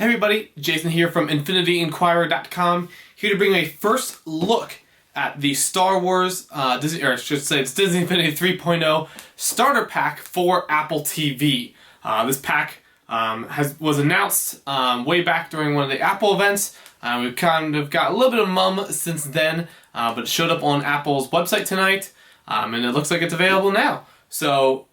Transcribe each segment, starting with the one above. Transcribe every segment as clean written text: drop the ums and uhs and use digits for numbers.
Hey everybody, Jason here from InfinityInquirer.com, here to bring a first look at the Star Wars, Disney, or I should say it's Disney Infinity 3.0 starter pack for Apple TV. This pack was announced way back during one of the Apple events. We've kind of got a little bit of mum since then, but it showed up on Apple's website tonight, and it looks like it's available now. So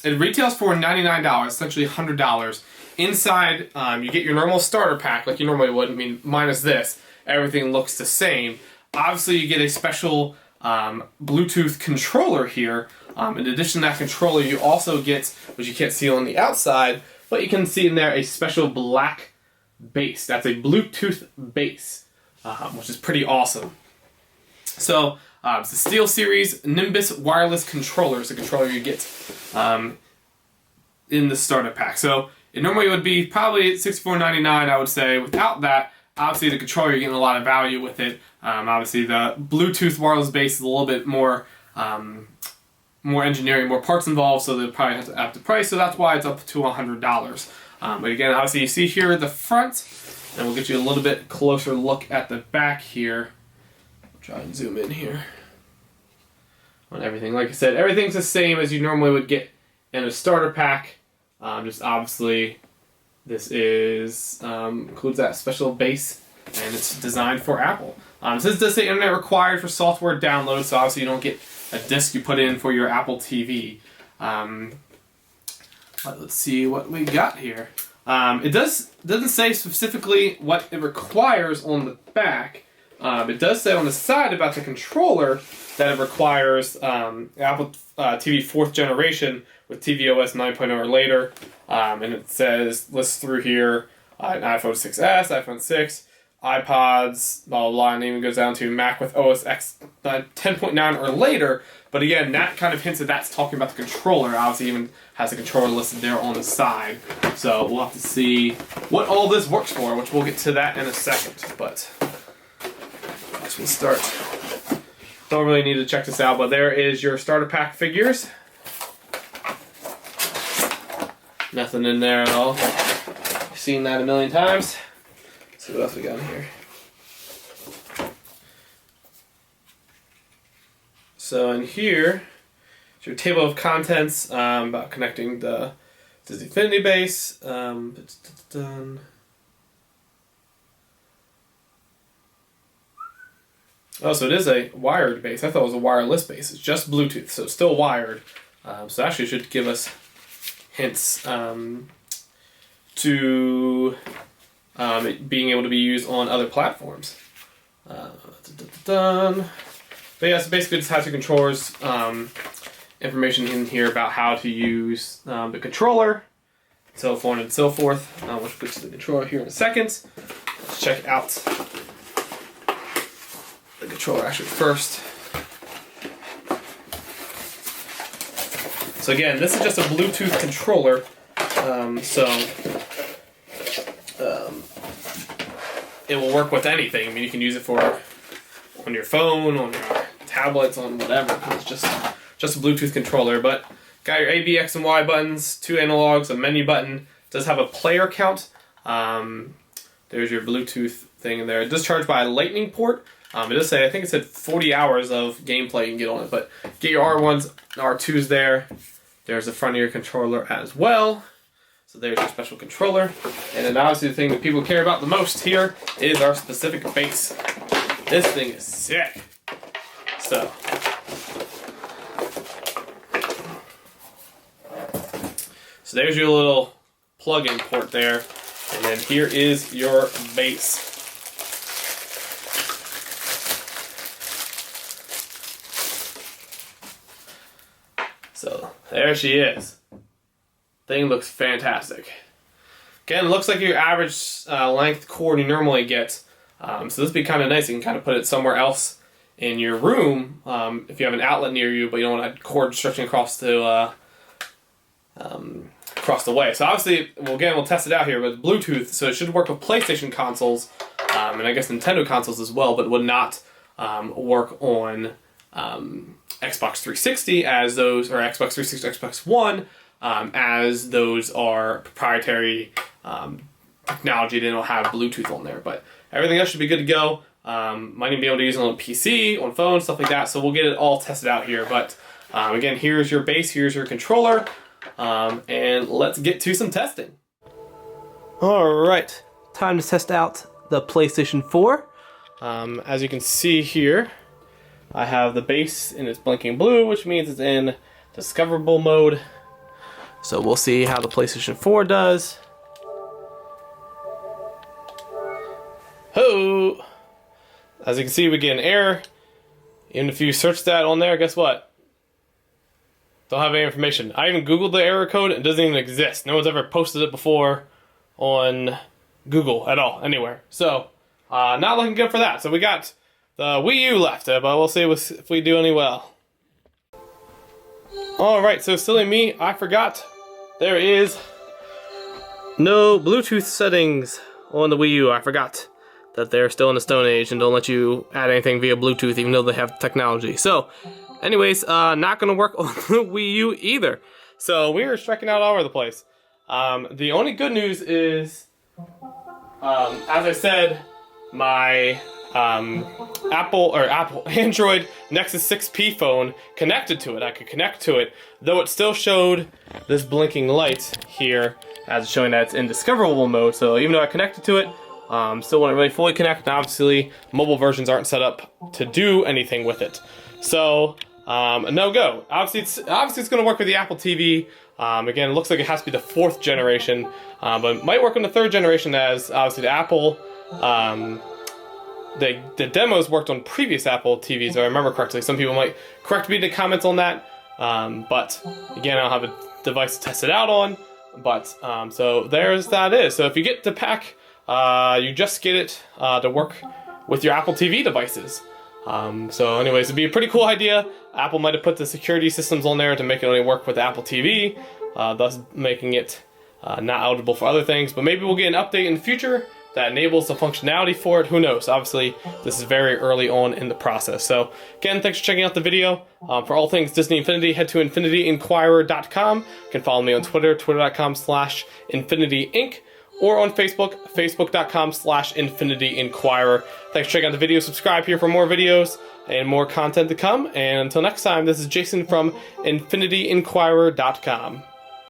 it retails for $99, essentially $100. Inside, you get your normal starter pack like you normally would. I mean, minus this, everything looks the same. Obviously, you get a special Bluetooth controller here. In addition to that controller, you also get, which you can't see on the outside, but you can see in there a special black base. That's a Bluetooth base, which is pretty awesome. So, it's the Steelseries Nimbus wireless controller. It's a controller you get in the starter pack. So, it normally would be probably $64.99, I would say. Without that, obviously the controller, you're getting a lot of value with it. Obviously the Bluetooth wireless base is a little bit more engineering, more parts involved, so they'll probably have to up the price, so that's why it's up to $100. But again, obviously you see here the front, and we'll get you a little bit closer look at the back here. I'll try and zoom in here on everything. Like I said, everything's the same as you normally would get in a starter pack. Just obviously, this is includes that special base, and it's designed for Apple. This does say internet required for software download, so obviously you don't get a disc you put in for your Apple TV. Let's see what we got here. It doesn't say specifically what it requires on the back. It does say on the side about the controller that it requires Apple TV 4th generation with tvOS 9.0 or later. And it says, lists through here, an iPhone 6s, iPhone 6, iPods, blah, blah, blah, and even goes down to Mac with OS X 10.9 or later. But again, that kind of hints that that's talking about the controller. Obviously, even has the controller listed there on the side. So we'll have to see what all this works for, which we'll get to that in a second. But we'll start. Don't really need to check this out, but there is your starter pack figures. Nothing in there at all. I've seen that a million times. Let's see what else we got in here. So in here, it's your table of contents about connecting the Disney Infinity base. Oh, so it is a wired base. I thought it was a wireless base. It's just Bluetooth, so it's still wired. So actually it should give us hints to it being able to be used on other platforms. But yeah, so basically it just has your controllers, information in here about how to use the controller, so on and so forth, which we'll get to the controller here in a second. Let's check out the controller actually first. So again, this is just a Bluetooth controller, it will work with anything. I mean, you can use it for on your phone, on your tablets, on whatever. It's just a Bluetooth controller. But got your A, B, X, and Y buttons, 2 analogs, a menu button. It does have a player count. There's your Bluetooth thing in there. It does charge by a Lightning port. It does say, I think it said 40 hours of gameplay you can get on it, but get your R1s, R2s there. There's the front of your controller as well. So there's your special controller. And then obviously the thing that people care about the most here is our specific base. This thing is sick. So there's your little plug-in port there. And then here is your base. So there she is. Thing looks fantastic. Again, it looks like your average length cord you normally get. So this would be kind of nice. You can kind of put it somewhere else in your room if you have an outlet near you, but you don't want a cord stretching across the way. So obviously, we'll test it out here with Bluetooth. So it should work with PlayStation consoles and I guess Nintendo consoles as well, but would not work on Xbox 360 as those, or Xbox 360, Xbox One, as those are proprietary technology. They don't have Bluetooth on there, but everything else should be good to go. Might even be able to use it on a PC, on phone, stuff like that. So we'll get it all tested out here. But again, here's your base, here's your controller, and let's get to some testing. All right, time to test out the PlayStation 4. As you can see here, I have the base and it's blinking blue, which means it's in discoverable mode. So we'll see how the PlayStation 4 does. Oh! As you can see, we get an error. Even if you search that on there, guess what? Don't have any information. I even Googled the error code, it doesn't even exist. No one's ever posted it before on Google at all, anywhere. So, not looking good for that. So we got the Wii U left, but we'll see if we do any well. Alright, so silly me, I forgot. There is no Bluetooth settings on the Wii U. I forgot that they're still in the Stone Age and don't let you add anything via Bluetooth even though they have technology. So, anyways, not going to work on the Wii U either. So, we are striking out all over the place. The only good news is, as I said, my Android Nexus 6P phone connected to it. I could connect to it, though it still showed this blinking light here as it's showing that it's in discoverable mode. So even though I connected to it, still wouldn't really fully connect. And obviously, mobile versions aren't set up to do anything with it. So no go. Obviously it's going to work with the Apple TV. Again, it looks like it has to be the 4th generation, but it might work on the 3rd generation as obviously the Apple. The demos worked on previous Apple TVs, if I remember correctly. Some people might correct me in the comments on that. But again, I don't have a device to test it out on. But so there's that is. So if you get the pack, you just get it to work with your Apple TV devices. So anyways, it'd be a pretty cool idea. Apple might have put the security systems on there to make it only work with Apple TV, thus making it not eligible for other things. But maybe we'll get an update in the future that enables the functionality for it. Who knows? Obviously, this is very early on in the process. So again, thanks for checking out the video. For all things Disney Infinity, head to infinityinquirer.com. You can follow me on Twitter, twitter.com/infinityinc, or on Facebook, facebook.com/infinityinquirer. Thanks for checking out the video. Subscribe here for more videos and more content to come. And until next time, this is Jason from infinityinquirer.com.